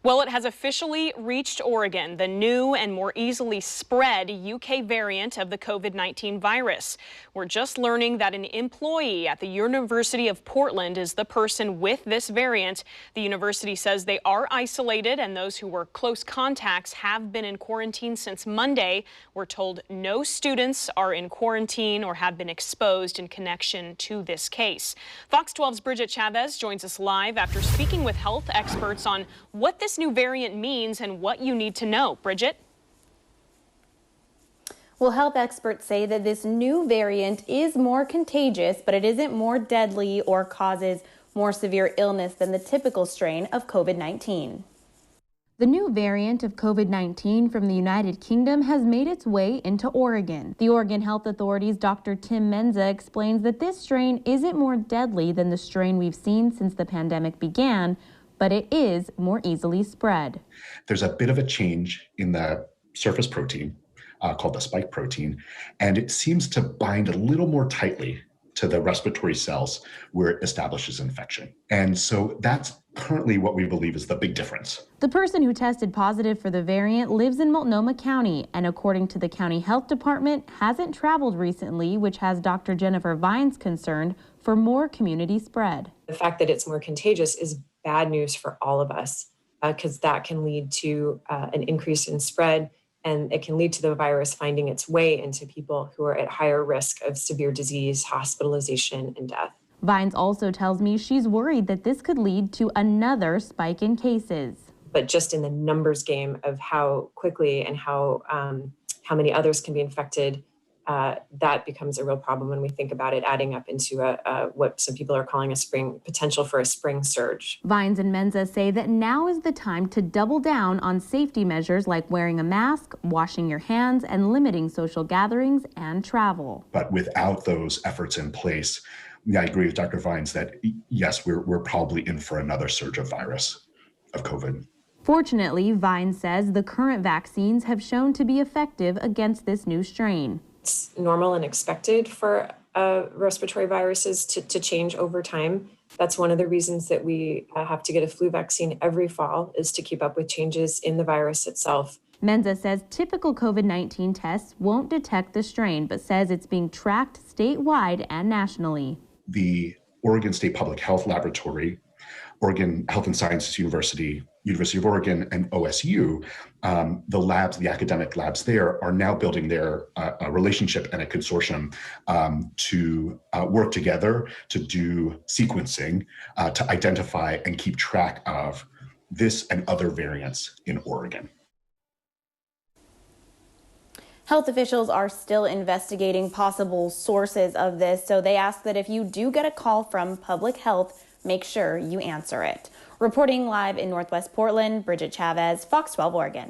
Well, it has officially reached Oregon, the new and more easily spread UK variant of the COVID-19 virus. We're just learning that an employee at the University of Portland is the person with this variant. The university says they are isolated, and those who were close contacts have been in quarantine since Monday. We're told no students are in quarantine or have been exposed in connection to this case. Fox 12's Bridget Chavez joins us live after speaking with health experts on what this new variant means and what you need to know. Bridget? Well, health experts say that this new variant is more contagious, but it isn't more deadly or causes more severe illness than the typical strain of COVID-19. The new variant of COVID-19 from the United Kingdom has made its way into Oregon. The Oregon Health Authority's Dr. Tim Menza explains that this strain isn't more deadly than the strain we've seen since the pandemic began, but it is more easily spread. There's a bit of a change in the surface protein called the spike protein, and it seems to bind a little more tightly to the respiratory cells where it establishes infection. And so that's currently what we believe is the big difference. The person who tested positive for the variant lives in Multnomah County, and according to the county health department, hasn't traveled recently, which has Dr. Jennifer Vines concerned for more community spread. The fact that it's more contagious is bad news for all of us because that can lead to an increase in spread, and it can lead to the virus finding its way into people who are at higher risk of severe disease, hospitalization, and death. Vines also tells me she's worried that this could lead to another spike in cases. But just in the numbers game of how quickly and how many others can be infected, that becomes a real problem when we think about it adding up into what some people are calling potential for a spring surge. Vines and Menza say that now is the time to double down on safety measures like wearing a mask, washing your hands, and limiting social gatherings and travel. But without those efforts in place, I agree with Dr. Vines that yes, we're probably in for another surge of virus, of COVID. Fortunately, Vines says the current vaccines have shown to be effective against this new strain. It's normal and expected for respiratory viruses to change over time. That's one of the reasons that we have to get a flu vaccine every fall, is to keep up with changes in the virus itself. Menza says typical COVID-19 tests won't detect the strain, but says it's being tracked statewide and nationally. The Oregon State Public Health Laboratory, Oregon Health and Sciences University, University of Oregon, and OSU, the academic labs there are now building their relationship and a consortium to work together to do sequencing, to identify and keep track of this and other variants in Oregon. Health officials are still investigating possible sources of this, so they ask that if you do get a call from public health, make sure you answer it. Reporting live in Northwest Portland, Bridget Chavez, Fox 12 Oregon.